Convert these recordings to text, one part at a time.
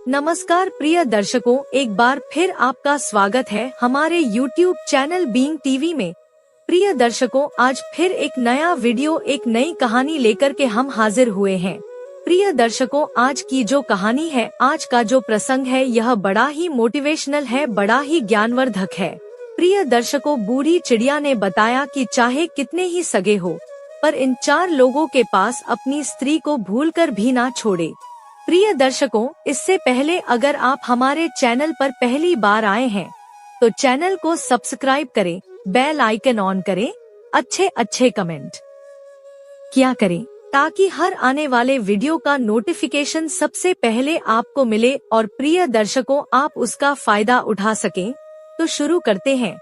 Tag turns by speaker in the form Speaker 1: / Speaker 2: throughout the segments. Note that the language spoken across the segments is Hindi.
Speaker 1: नमस्कार प्रिय दर्शकों, एक बार फिर आपका स्वागत है हमारे YouTube चैनल बीइंग टीवी में। प्रिय दर्शकों, आज फिर एक नया वीडियो, एक नई कहानी लेकर के हम हाजिर हुए हैं। प्रिय दर्शकों, आज की जो कहानी है, आज का जो प्रसंग है, यह बड़ा ही मोटिवेशनल है, बड़ा ही ज्ञानवर्धक है। प्रिय दर्शकों, बूढ़ी चिड़िया ने बताया कि चाहे कितने ही सगे हो, पर इन 4 लोगों के पास अपनी स्त्री को भूलकर भी ना छोड़े। प्रिय दर्शकों, इससे पहले अगर आप हमारे चैनल पर पहली बार आए हैं तो चैनल को सब्सक्राइब करें, बेल आइकन ऑन करें, अच्छे कमेंट किया करें ताकि हर आने वाले वीडियो का नोटिफिकेशन सबसे पहले आपको मिले और प्रिय दर्शकों, आप उसका फायदा उठा सकें। तो शुरू करते हैं।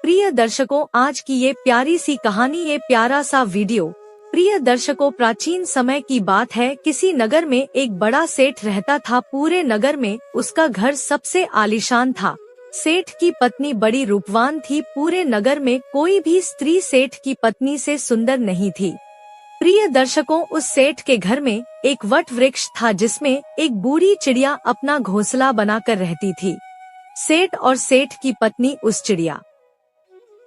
Speaker 1: प्रिय दर्शकों, आज की ये प्यारी सी कहानी, ये प्यारा सा वीडियो। प्रिय दर्शकों, प्राचीन समय की बात है। किसी नगर में एक बड़ा सेठ रहता था। पूरे नगर में उसका घर सबसे आलीशान था। सेठ की पत्नी बड़ी रूपवान थी। पूरे नगर में कोई भी स्त्री सेठ की पत्नी से सुंदर नहीं थी। प्रिय दर्शकों, उस सेठ के घर में एक वट वृक्ष था जिसमें एक बूढ़ी चिड़िया अपना घोंसला बनाकर रहती थी। सेठ और सेठ की पत्नी उस चिड़िया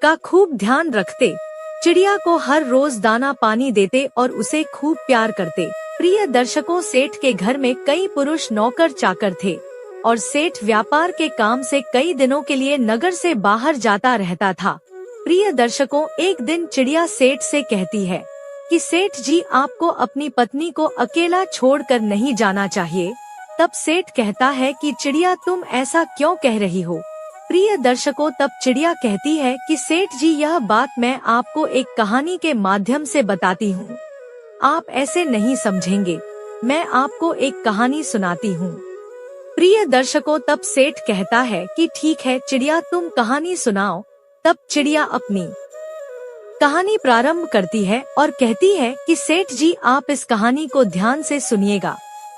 Speaker 1: का खूब ध्यान रखते, चिड़िया को हर रोज दाना पानी देते और उसे खूब प्यार करते। प्रिय दर्शकों, सेठ के घर में कई पुरुष नौकर चाकर थे और सेठ व्यापार के काम से कई दिनों के लिए नगर से बाहर जाता रहता था। प्रिय दर्शकों, एक दिन चिड़िया सेठ से कहती है कि सेठ जी, आपको अपनी पत्नी को अकेला छोड़कर नहीं जाना चाहिए। तब सेठ कहता है कि चिड़िया, तुम ऐसा क्यों कह रही हो? प्रिय दर्शकों, तब चिड़िया कहती है कि सेठ जी, यह बात मैं आपको एक कहानी के माध्यम से बताती हूँ। आप ऐसे नहीं समझेंगे, मैं आपको एक कहानी सुनाती हूँ। प्रिय दर्शकों, तब सेठ कहता है कि ठीक है चिड़िया, तुम कहानी सुनाओ। तब चिड़िया अपनी कहानी प्रारंभ करती है और कहती है कि सेठ जी, आप इस कहानी को ध्यान से सुनिएगा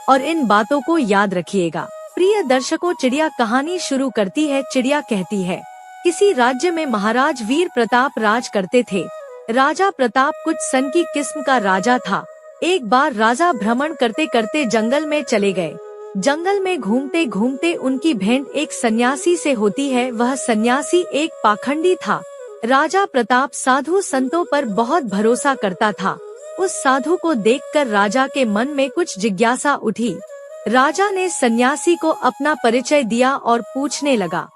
Speaker 1: और इन बातों को याद रखिएगा। प्रिय दर्शकों, चिड़िया कहानी शुरू करती है। चिड़िया कहती है, किसी राज्य में महाराज वीर प्रताप राज करते थे। राजा प्रताप कुछ सन की किस्म का राजा था। एक बार राजा भ्रमण करते करते जंगल में चले गए। जंगल में घूमते घूमते उनकी भेंट एक सन्यासी से होती है। वह सन्यासी एक पाखंडी था। राजा प्रताप साधु संतों पर बहुत भरोसा करता था। उस साधु को देखकर राजा के मन में कुछ जिज्ञासा उठी। राजा ने सन्यासी को अपना परिचय दिया और पूछने लगा,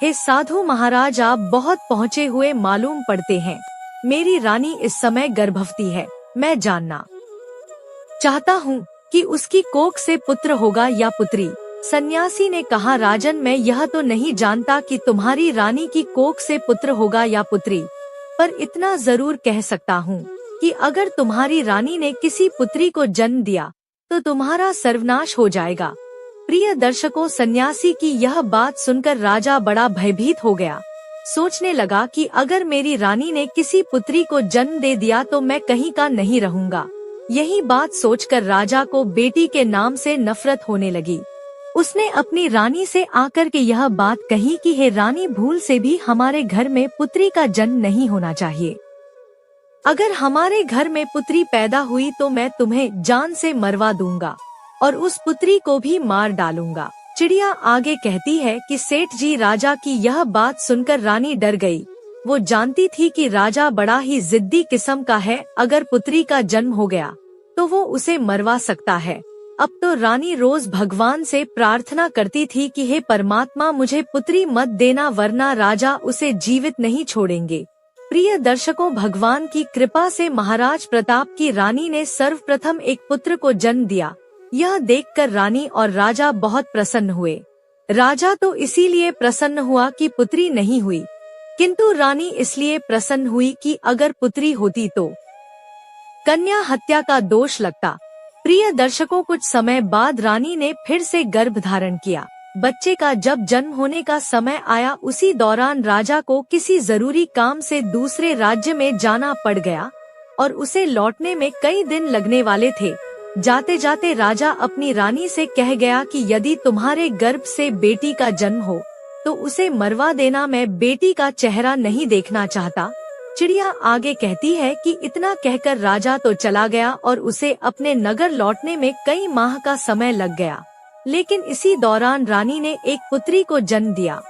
Speaker 1: हे साधु महाराज, आप बहुत पहुँचे हुए मालूम पड़ते हैं। मेरी रानी इस समय गर्भवती है। मैं जानना चाहता हूँ कि उसकी कोख से पुत्र होगा या पुत्री। सन्यासी ने कहा, राजन, मैं यह तो नहीं जानता कि तुम्हारी रानी की कोख से पुत्र होगा या पुत्री, पर इतना जरूर कह सकता हूँ कि अगर तुम्हारी रानी ने किसी पुत्री को जन्म दिया तो तुम्हारा सर्वनाश हो जाएगा। प्रिय दर्शकों, सन्यासी की यह बात सुनकर राजा बड़ा भयभीत हो गया। सोचने लगा कि अगर मेरी रानी ने किसी पुत्री को जन्म दे दिया तो मैं कहीं का नहीं रहूंगा। यही बात सोचकर राजा को बेटी के नाम से नफरत होने लगी। उसने अपनी रानी से आकर के यह बात कही कि हे रानी, भूल से भी हमारे घर में पुत्री का जन्म नहीं होना चाहिए। अगर हमारे घर में पुत्री पैदा हुई तो मैं तुम्हें जान से मरवा दूंगा और उस पुत्री को भी मार डालूंगा। चिड़िया आगे कहती है कि सेठ जी, राजा की यह बात सुनकर रानी डर गई। वो जानती थी कि राजा बड़ा ही जिद्दी किस्म का है। अगर पुत्री का जन्म हो गया तो वो उसे मरवा सकता है। अब तो रानी रोज भगवान से प्रार्थना करती थी कि हे परमात्मा, मुझे पुत्री मत देना वरना राजा उसे जीवित नहीं छोड़ेंगे। प्रिय दर्शकों, भगवान की कृपा से महाराज प्रताप की रानी ने सर्वप्रथम एक पुत्र को जन्म दिया। यह देखकर रानी और राजा बहुत प्रसन्न हुए। राजा तो इसीलिए प्रसन्न हुआ कि पुत्री नहीं हुई, किंतु रानी इसलिए प्रसन्न हुई कि अगर पुत्री होती तो कन्या हत्या का दोष लगता। प्रिय दर्शकों, कुछ समय बाद रानी ने फिर से गर्भ धारण किया। बच्चे का जब जन्म होने का समय आया, उसी दौरान राजा को किसी जरूरी काम से दूसरे राज्य में जाना पड़ गया और उसे लौटने में कई दिन लगने वाले थे। जाते जाते राजा अपनी रानी से कह गया कि यदि तुम्हारे गर्भ से बेटी का जन्म हो तो उसे मरवा देना, मैं बेटी का चेहरा नहीं देखना चाहता। चिड़िया आगे कहती है कि इतना कहकर राजा तो चला गया और उसे अपने नगर लौटने में कई माह का समय लग गया। लेकिन इसी दौरान रानी ने एक पुत्री को जन्म दिया।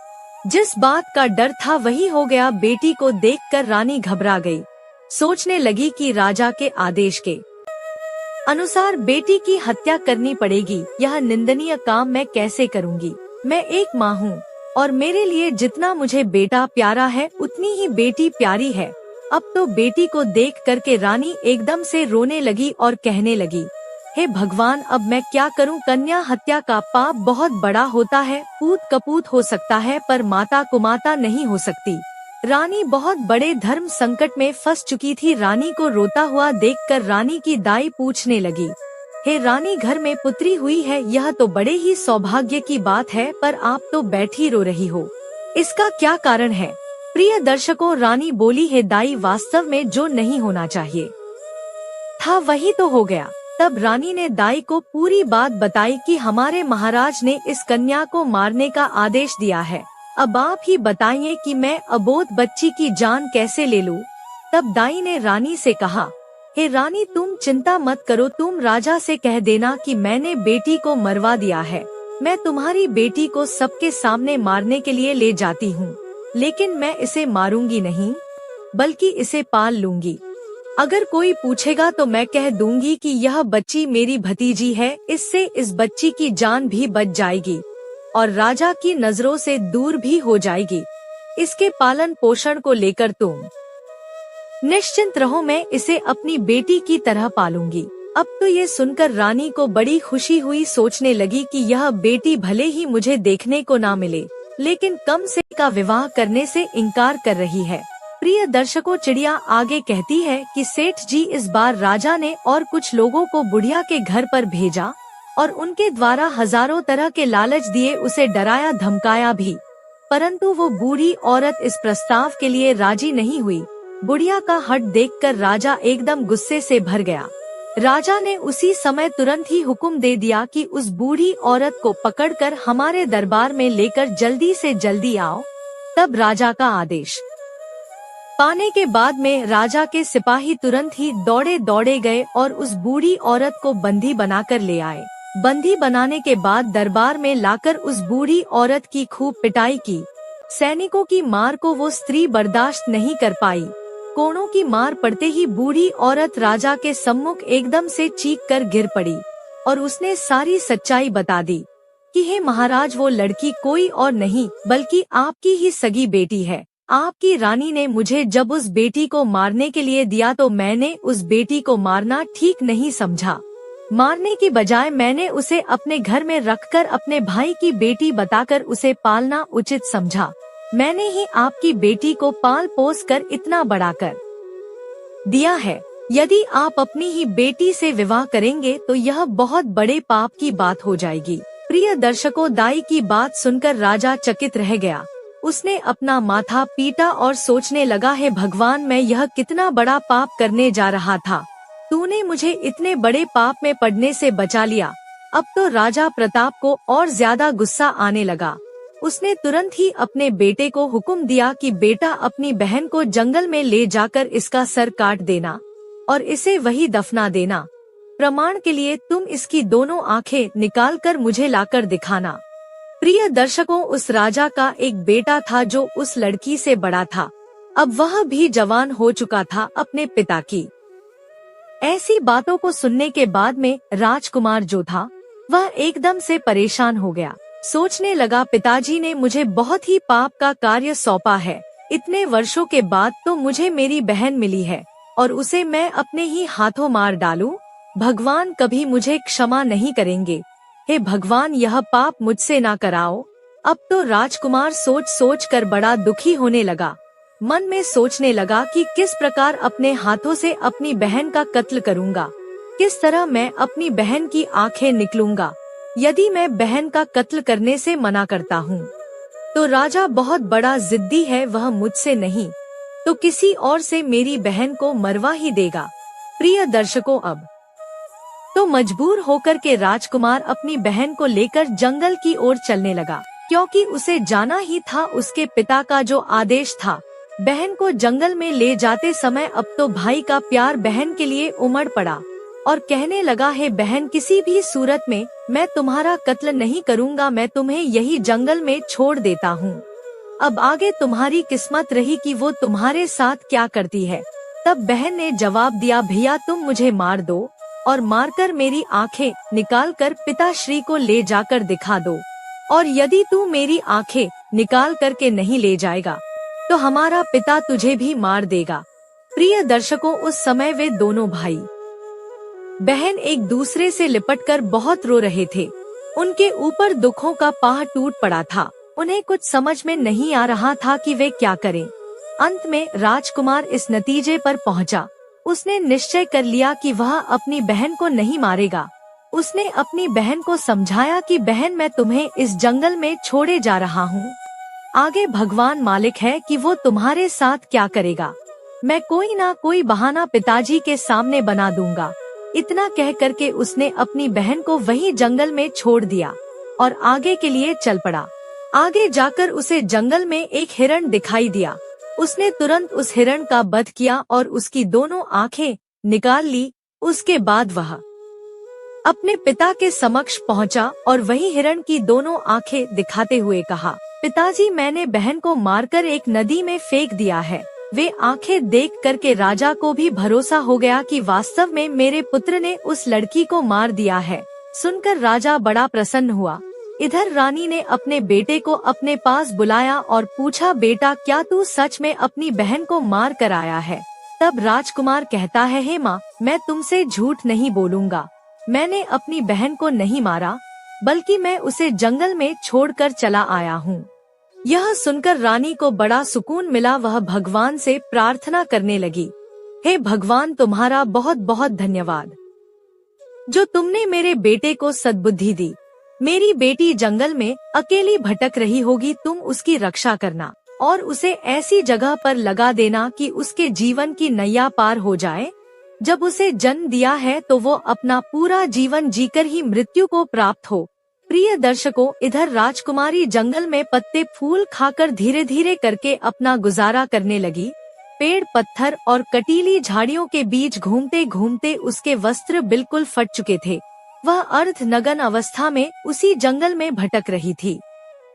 Speaker 1: जिस बात का डर था वही हो गया। बेटी को देखकर रानी घबरा गई। सोचने लगी कि राजा के आदेश के अनुसार बेटी की हत्या करनी पड़ेगी। यह निंदनीय काम मैं कैसे करूंगी? मैं एक माँ हूँ और मेरे लिए जितना मुझे बेटा प्यारा है उतनी ही बेटी प्यारी है। अब तो बेटी को देख करके रानी एकदम से रोने लगी और कहने लगी, हे भगवान, अब मैं क्या करूं? कन्या हत्या का पाप बहुत बड़ा होता है। पूत कपूत हो सकता है पर माता कुमाता नहीं हो सकती। रानी बहुत बड़े धर्म संकट में फंस चुकी थी। रानी को रोता हुआ देखकर रानी की दाई पूछने लगी, हे रानी, घर में पुत्री हुई है, यह तो बड़े ही सौभाग्य की बात है, पर आप तो बैठी रो रही हो, इसका क्या कारण है? प्रिय दर्शकों, रानी बोली, हे दाई, वास्तव में जो नहीं होना चाहिए था वही तो हो गया। तब रानी ने दाई को पूरी बात बताई कि हमारे महाराज ने इस कन्या को मारने का आदेश दिया है। अब आप ही बताइए कि मैं अबोध बच्ची की जान कैसे ले लूं? तब दाई ने रानी से कहा, हे रानी, तुम चिंता मत करो, तुम राजा से कह देना कि मैंने बेटी को मरवा दिया है। मैं तुम्हारी बेटी को सबके सामने मारने के लिए ले जाती हूँ, लेकिन मैं इसे मारूंगी नहीं, बल्कि इसे पाल लूंगी। अगर कोई पूछेगा तो मैं कह दूंगी कि यह बच्ची मेरी भतीजी है, इससे इस बच्ची की जान भी बच जाएगी और राजा की नजरों से दूर भी हो जाएगी। इसके पालन पोषण को लेकर तुम निश्चिंत रहो, मैं इसे अपनी बेटी की तरह पालूंगी। अब तो ये सुनकर रानी को बड़ी खुशी हुई। सोचने लगी कि यह बेटी भले ही मुझे देखने को ना मिले, लेकिन कम से का विवाह करने से इनकार कर रही है। प्रिय दर्शकों, चिड़िया आगे कहती है कि सेठ जी, इस बार राजा ने और कुछ लोगों को बुढ़िया के घर पर भेजा और उनके द्वारा हजारों तरह के लालच दिए, उसे डराया धमकाया भी, परंतु वो बूढ़ी औरत इस प्रस्ताव के लिए राजी नहीं हुई। बुढ़िया का हठ देखकर राजा एकदम गुस्से से भर गया। राजा ने उसी समय तुरंत ही हुक्म दे दिया कि उस बूढ़ी औरत को पकड़कर हमारे दरबार में लेकर जल्दी से जल्दी आओ। तब राजा का आदेश पाने के बाद में राजा के सिपाही तुरंत ही दौड़े दौड़े गए और उस बूढ़ी औरत को बंदी बनाकर ले आए। बंदी बनाने के बाद दरबार में लाकर उस बूढ़ी औरत की खूब पिटाई की। सैनिकों की मार को वो स्त्री बर्दाश्त नहीं कर पाई। कोड़ों की मार पड़ते ही बूढ़ी औरत राजा के सम्मुख एकदम से चीख कर गिर पड़ी और उसने सारी सच्चाई बता दी कि हे महाराज, वो लड़की कोई और नहीं बल्कि आपकी ही सगी बेटी है। आपकी रानी ने मुझे जब उस बेटी को मारने के लिए दिया तो मैंने उस बेटी को मारना ठीक नहीं समझा। मारने की बजाय मैंने उसे अपने घर में रखकर अपने भाई की बेटी बताकर उसे पालना उचित समझा। मैंने ही आपकी बेटी को पाल पोस कर इतना बड़ा कर दिया है। यदि आप अपनी ही बेटी से विवाह करेंगे तो यह बहुत बड़े पाप की बात हो जाएगी। प्रिय दर्शकों, दाई की बात सुनकर राजा चकित रह गया। उसने अपना माथा पीटा और सोचने लगा, हे भगवान, मैं यह कितना बड़ा पाप करने जा रहा था। तूने मुझे इतने बड़े पाप में पड़ने से बचा लिया। अब तो राजा प्रताप को और ज्यादा गुस्सा आने लगा। उसने तुरंत ही अपने बेटे को हुक्म दिया कि बेटा, अपनी बहन को जंगल में ले जाकर इसका सर काट देना और इसे वही दफना देना। प्रमाण के लिए तुम इसकी दोनों आंखें निकाल कर मुझे लाकर दिखाना। प्रिय दर्शकों, उस राजा का एक बेटा था जो उस लड़की से बड़ा था। अब वह भी जवान हो चुका था। अपने पिता की ऐसी बातों को सुनने के बाद में राजकुमार जो था वह एकदम से परेशान हो गया। सोचने लगा, पिताजी ने मुझे बहुत ही पाप का कार्य सौंपा है। इतने वर्षों के बाद तो मुझे मेरी बहन मिली है और उसे मैं अपने ही हाथों मार डालूं? भगवान कभी मुझे क्षमा नहीं करेंगे। हे भगवान, यह पाप मुझसे ना कराओ। अब तो राजकुमार सोच सोच कर बड़ा दुखी होने लगा। मन में सोचने लगा कि किस प्रकार अपने हाथों से अपनी बहन का कत्ल करूंगा, किस तरह मैं अपनी बहन की आंखें निकलूंगा। यदि मैं बहन का कत्ल करने से मना करता हूँ तो राजा बहुत बड़ा जिद्दी है, वह मुझसे नहीं तो किसी और से मेरी बहन को मरवा ही देगा। प्रिय दर्शकों, अब तो मजबूर होकर के राजकुमार अपनी बहन को लेकर जंगल की ओर चलने लगा, क्योंकि उसे जाना ही था। उसके पिता का जो आदेश था, बहन को जंगल में ले जाते समय अब तो भाई का प्यार बहन के लिए उमड़ पड़ा। और कहने लगा, है बहन, किसी भी सूरत में मैं तुम्हारा कत्ल नहीं करूँगा, मैं तुम्हें यही जंगल में छोड़ देता हूँ। अब आगे तुम्हारी किस्मत रही कि वो तुम्हारे साथ क्या करती है। तब बहन ने जवाब दिया, भैया तुम मुझे मार दो और मारकर मेरी आंखें निकालकर पिताश्री को ले जाकर दिखा दो, और यदि तू मेरी आंखें निकाल करके नहीं ले जाएगा तो हमारा पिता तुझे भी मार देगा। प्रिय दर्शकों, उस समय वे दोनों भाई बहन एक दूसरे से लिपटकर बहुत रो रहे थे। उनके ऊपर दुखों का पहाड़ टूट पड़ा था। उन्हें कुछ समझ में नहीं आ रहा था कि वे क्या करें। अंत में राजकुमार इस नतीजे पर पहुंचा। उसने निश्चय कर लिया कि वह अपनी बहन को नहीं मारेगा। उसने अपनी बहन को समझाया कि बहन, मैं तुम्हें इस जंगल में छोड़े जा रहा हूँ। आगे भगवान मालिक है कि वो तुम्हारे साथ क्या करेगा। मैं कोई ना कोई बहाना पिताजी के सामने बना दूंगा। इतना कह करके उसने अपनी बहन को वही जंगल में छोड़ दिया और आगे के लिए चल पड़ा। आगे जाकर उसे जंगल में एक हिरण दिखाई दिया। उसने तुरंत उस हिरण का वध किया और उसकी दोनों आंखें निकाल ली। उसके बाद वह अपने पिता के समक्ष पहुंचा और वही हिरण की दोनों आंखें दिखाते हुए कहा, पिताजी, मैंने बहन को मारकर एक नदी में फेंक दिया है। वे आंखें देख करके राजा को भी भरोसा हो गया कि वास्तव में मेरे पुत्र ने उस लड़की को मार दिया है। सुनकर राजा बड़ा प्रसन्न हुआ। इधर रानी ने अपने बेटे को अपने पास बुलाया और पूछा, बेटा, क्या तू सच में अपनी बहन को मार कर आया है? तब राजकुमार कहता है, हे माँ, मैं तुमसे झूठ नहीं बोलूँगा। मैंने अपनी बहन को नहीं मारा, बल्कि मैं उसे जंगल में छोड़कर चला आया हूँ। यह सुनकर रानी को बड़ा सुकून मिला। वह भगवान से प्रार्थना करने लगी, हे भगवान, तुम्हारा बहुत बहुत धन्यवाद जो तुमने मेरे बेटे को सद्बुद्धि दी। मेरी बेटी जंगल में अकेली भटक रही होगी, तुम उसकी रक्षा करना और उसे ऐसी जगह पर लगा देना कि उसके जीवन की नैया पार हो जाए। जब उसे जन्म दिया है तो वो अपना पूरा जीवन जीकर ही मृत्यु को प्राप्त हो। प्रिय दर्शकों, इधर राजकुमारी जंगल में पत्ते फूल खाकर धीरे धीरे करके अपना गुजारा करने लगी। पेड़, पत्थर और कटीली झाड़ियों के बीच घूमते घूमते उसके वस्त्र बिल्कुल फट चुके थे। वह अर्ध नग्न अवस्था में उसी जंगल में भटक रही थी।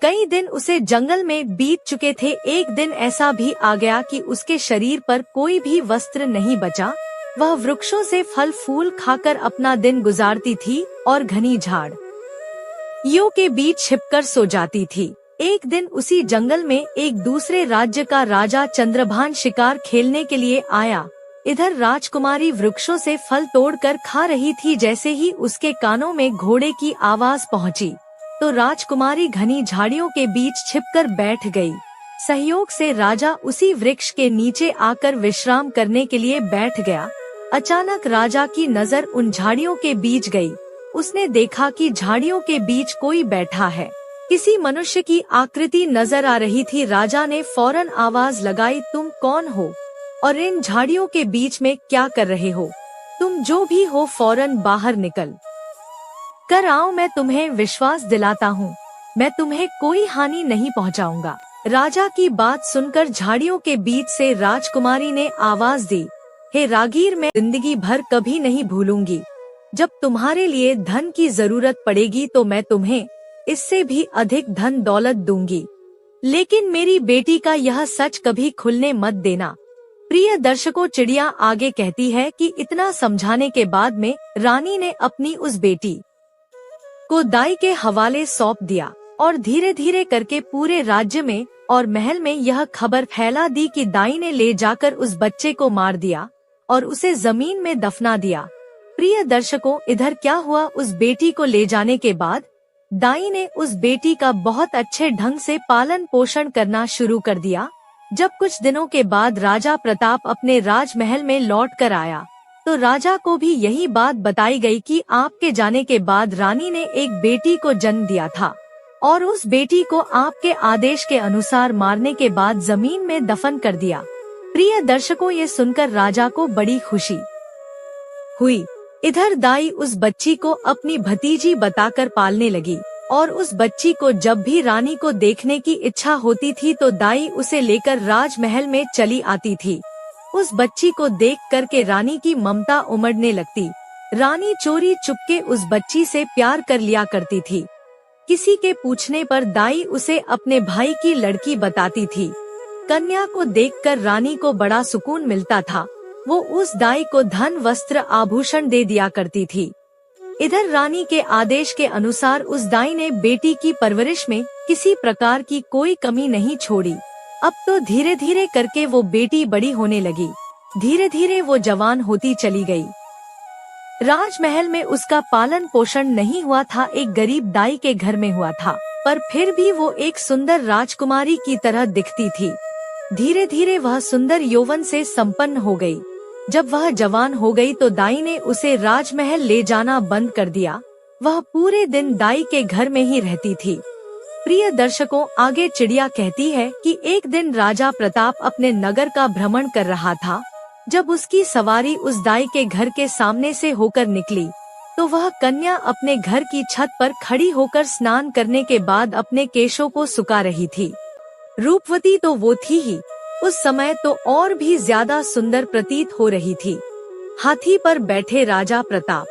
Speaker 1: कई दिन उसे जंगल में बीत चुके थे। एक दिन ऐसा भी आ गया कि उसके शरीर पर कोई भी वस्त्र नहीं बचा। वह वृक्षों से फल फूल खाकर अपना दिन गुजारती थी और घनी झाड़ यो के बीच छिपकर सो जाती थी। एक दिन उसी जंगल में एक दूसरे राज्य का राजा चंद्रभान शिकार खेलने के लिए आया। इधर राजकुमारी वृक्षों से फल तोड़कर खा रही थी। जैसे ही उसके कानों में घोड़े की आवाज पहुंची, तो राजकुमारी घनी झाड़ियों के बीच छिपकर बैठ गई। सहयोग से राजा उसी वृक्ष के नीचे आकर विश्राम करने के लिए बैठ गया। अचानक राजा की नजर उन झाड़ियों के बीच गई। उसने देखा कि झाड़ियों के बीच कोई बैठा है। किसी मनुष्य की आकृति नजर आ रही थी। राजा ने फौरन आवाज लगाई, तुम कौन हो और इन झाड़ियों के बीच में क्या कर रहे हो? तुम जो भी हो फौरन बाहर निकल कर आओ, मैं तुम्हें विश्वास दिलाता हूँ, मैं तुम्हें कोई हानि नहीं पहुँचाऊंगा। राजा की बात सुनकर झाड़ियों के बीच से राजकुमारी ने आवाज दी, हे रागीर, मैं जिंदगी भर कभी नहीं भूलूंगी। जब तुम्हारे लिए धन की जरूरत पड़ेगी तो मैं तुम्हें इससे भी अधिक धन दौलत दूंगी, लेकिन मेरी बेटी का यह सच कभी खुलने मत देना। प्रिय दर्शकों, चिड़िया आगे कहती है कि इतना समझाने के बाद में रानी ने अपनी उस बेटी को दाई के हवाले सौंप दिया और धीरे धीरे करके पूरे राज्य में और महल में यह खबर फैला दी कि दाई ने ले जाकर उस बच्चे को मार दिया और उसे जमीन में दफना दिया। प्रिय दर्शकों, इधर क्या हुआ, उस बेटी को ले जाने के बाद दाई ने उस बेटी का बहुत अच्छे ढंग से पालन पोषण करना शुरू कर दिया। जब कुछ दिनों के बाद राजा प्रताप अपने राजमहल में लौट कर आया तो राजा को भी यही बात बताई गई कि आपके जाने के बाद रानी ने एक बेटी को जन्म दिया था और उस बेटी को आपके आदेश के अनुसार मारने के बाद जमीन में दफन कर दिया। प्रिय दर्शकों, ये सुनकर राजा को बड़ी खुशी हुई। इधर दाई उस बच्ची को अपनी भतीजी बताकर पालने लगी और उस बच्ची को जब भी रानी को देखने की इच्छा होती थी तो दाई उसे लेकर राजमहल में चली आती थी। उस बच्ची को देख करके रानी की ममता उमड़ने लगती। रानी चोरी चुपके उस बच्ची से प्यार कर लिया करती थी। किसी के पूछने पर दाई उसे अपने भाई की लड़की बताती थी। कन्या को देखकर रानी को बड़ा सुकून मिलता था। वो उस दाई को धन वस्त्र आभूषण दे दिया करती थी। इधर रानी के आदेश के अनुसार उस दाई ने बेटी की परवरिश में किसी प्रकार की कोई कमी नहीं छोड़ी। अब तो धीरे धीरे करके वो बेटी बड़ी होने लगी। धीरे धीरे वो जवान होती चली गई। राजमहल में उसका पालन पोषण नहीं हुआ था, एक गरीब दाई के घर में हुआ था, पर फिर भी वो एक सुंदर राजकुमारी की तरह दिखती थी। धीरे धीरे वह सुंदर यौवन से संपन्न हो गई। जब वह जवान हो गई तो दाई ने उसे राजमहल ले जाना बंद कर दिया। वह पूरे दिन दाई के घर में ही रहती थी। प्रिय दर्शकों, आगे चिड़िया कहती है कि एक दिन राजा प्रताप अपने नगर का भ्रमण कर रहा था। जब उसकी सवारी उस दाई के घर के सामने से होकर निकली तो वह कन्या अपने घर की छत पर खड़ी होकर स्नान करने के बाद अपने केशों को सुखा रही थी। रूपवती तो वो थी ही, उस समय तो और भी ज्यादा सुंदर प्रतीत हो रही थी। हाथी पर बैठे राजा प्रताप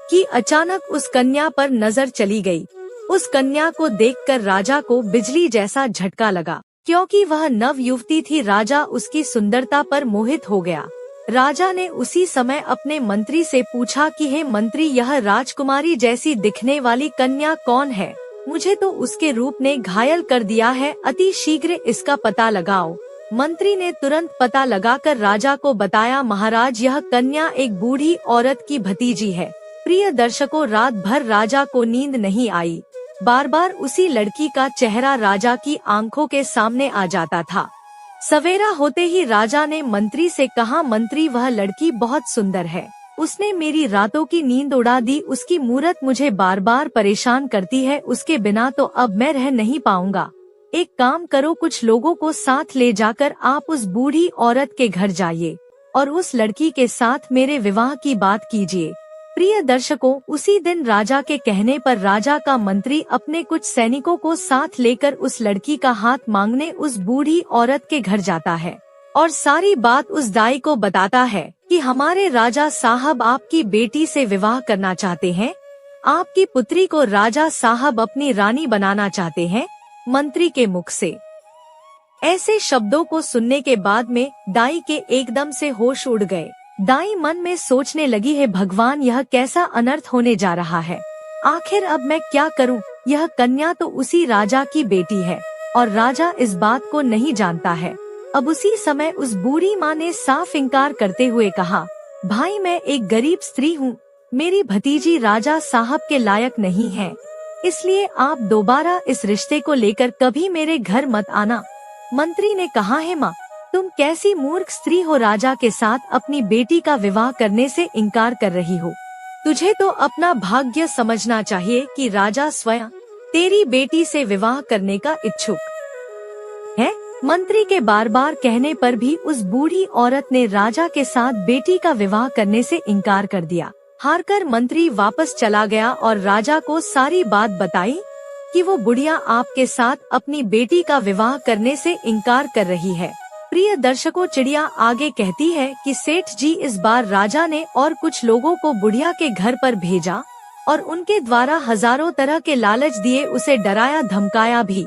Speaker 1: की अचानक उस कन्या पर नजर चली गई। उस कन्या को देखकर राजा को बिजली जैसा झटका लगा, क्योंकि वह नव युवती थी। राजा उसकी सुंदरता पर मोहित हो गया। राजा ने उसी समय अपने मंत्री से पूछा कि हे मंत्री, यह राजकुमारी जैसी दिखने वाली कन्या कौन है? मुझे तो उसके रूप ने घायल कर दिया है, अति शीघ्र इसका पता लगाओ। मंत्री ने तुरंत पता लगाकर राजा को बताया, महाराज, यह कन्या एक बूढ़ी औरत की भतीजी है। प्रिय दर्शकों, रात भर राजा को नींद नहीं आई। बार बार उसी लड़की का चेहरा राजा की आंखों के सामने आ जाता था। सवेरा होते ही राजा ने मंत्री से कहा, मंत्री, वह लड़की बहुत सुंदर है, उसने मेरी रातों की नींद उड़ा दी। उसकी मूरत मुझे बार बार परेशान करती है, उसके बिना तो अब मैं रह नहीं पाऊंगा। एक काम करो, कुछ लोगों को साथ ले जाकर आप उस बूढ़ी औरत के घर जाइए और उस लड़की के साथ मेरे विवाह की बात कीजिए। प्रिय दर्शकों, उसी दिन राजा के कहने पर राजा का मंत्री अपने कुछ सैनिकों को साथ लेकर उस लड़की का हाथ मांगने उस बूढ़ी औरत के घर जाता है और सारी बात उस दाई को बताता है कि हमारे राजा साहब आपकी बेटी से विवाह करना चाहते हैं। आपकी पुत्री को राजा साहब अपनी रानी बनाना चाहते हैं। मंत्री के मुख से ऐसे शब्दों को सुनने के बाद में दाई के एकदम से होश उड़ गए। दाई मन में सोचने लगी, है भगवान, यह कैसा अनर्थ होने जा रहा है। आखिर अब मैं क्या करूं? यह कन्या तो उसी राजा की बेटी है और राजा इस बात को नहीं जानता है। अब उसी समय उस बूढ़ी माँ ने साफ इनकार करते हुए कहा, भाई, मैं एक गरीब स्त्री हूँ, मेरी भतीजी राजा साहब के लायक नहीं है, इसलिए आप दोबारा इस रिश्ते को लेकर कभी मेरे घर मत आना। मंत्री ने कहा, है माँ, तुम कैसी मूर्ख स्त्री हो, राजा के साथ अपनी बेटी का विवाह करने से इनकार कर रही हो। तुझे तो अपना भाग्य समझना चाहिए कि राजा स्वयं तेरी बेटी से विवाह करने का इच्छुक है। मंत्री के बार बार कहने पर भी उस बूढ़ी औरत ने राजा के साथ बेटी का विवाह करने से इनकार कर दिया। हारकर मंत्री वापस चला गया और राजा को सारी बात बताई कि वो बुढ़िया आपके साथ अपनी बेटी का विवाह करने से इनकार कर रही है। प्रिय दर्शकों, चिड़िया आगे कहती है कि सेठ जी, इस बार राजा ने और कुछ लोगों को बुढ़िया के घर पर भेजा और उनके द्वारा हजारों तरह के लालच दिए, उसे डराया धमकाया भी,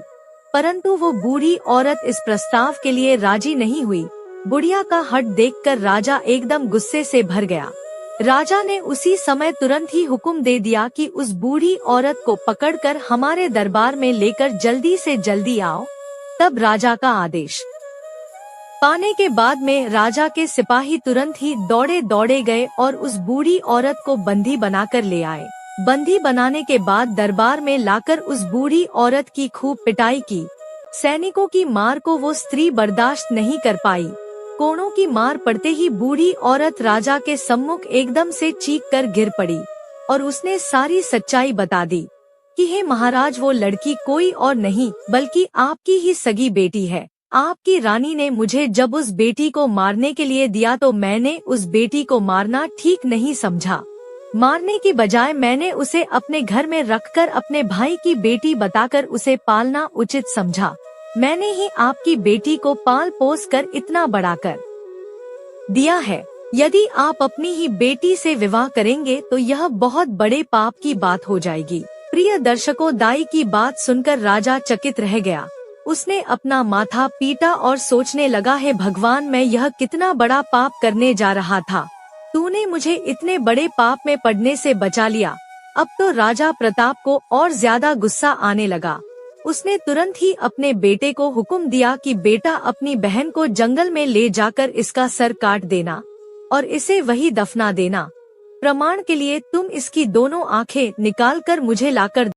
Speaker 1: परंतु वो बूढ़ी औरत इस प्रस्ताव के लिए राजी नहीं हुई। बुढ़िया का हठ देखकर राजा एकदम गुस्से से भर गया। राजा ने उसी समय तुरंत ही हुक्म दे दिया कि उस बूढ़ी औरत को पकड़कर हमारे दरबार में लेकर जल्दी से जल्दी आओ। तब राजा का आदेश पाने के बाद में राजा के सिपाही तुरंत ही दौड़े दौड़े गए और उस बूढ़ी औरत को बंदी बनाकर ले आए। बंदी बनाने के बाद दरबार में लाकर उस बूढ़ी औरत की खूब पिटाई की। सैनिकों की मार को वो स्त्री बर्दाश्त नहीं कर पाई। कोड़ों की मार पड़ते ही बूढ़ी औरत राजा के सम्मुख एकदम से चीख कर गिर पड़ी और उसने सारी सच्चाई बता दी कि हे महाराज, वो लड़की कोई और नहीं बल्कि आपकी ही सगी बेटी है। आपकी रानी ने मुझे जब उस बेटी को मारने के लिए दिया तो मैंने उस बेटी को मारना ठीक नहीं समझा। मारने की बजाय मैंने उसे अपने घर में रखकर अपने भाई की बेटी बताकर उसे पालना उचित समझा। मैंने ही आपकी बेटी को पाल पोस कर इतना बड़ा कर दिया है। यदि आप अपनी ही बेटी से विवाह करेंगे तो यह बहुत बड़े पाप की बात हो जाएगी। प्रिय दर्शकों, दाई की बात सुनकर राजा चकित रह गया। उसने अपना माथा पीटा और सोचने लगा, है भगवान, मैं यह कितना बड़ा पाप करने जा रहा था। तूने मुझे इतने बड़े पाप में पड़ने से बचा लिया। अब तो राजा प्रताप को और ज्यादा गुस्सा आने लगा। उसने तुरंत ही अपने बेटे को हुक्म दिया कि बेटा, अपनी बहन को जंगल में ले जाकर इसका सर काट देना और इसे वही दफना देना। प्रमाण के लिए तुम इसकी दोनों आंखें निकालकर मुझे लाकर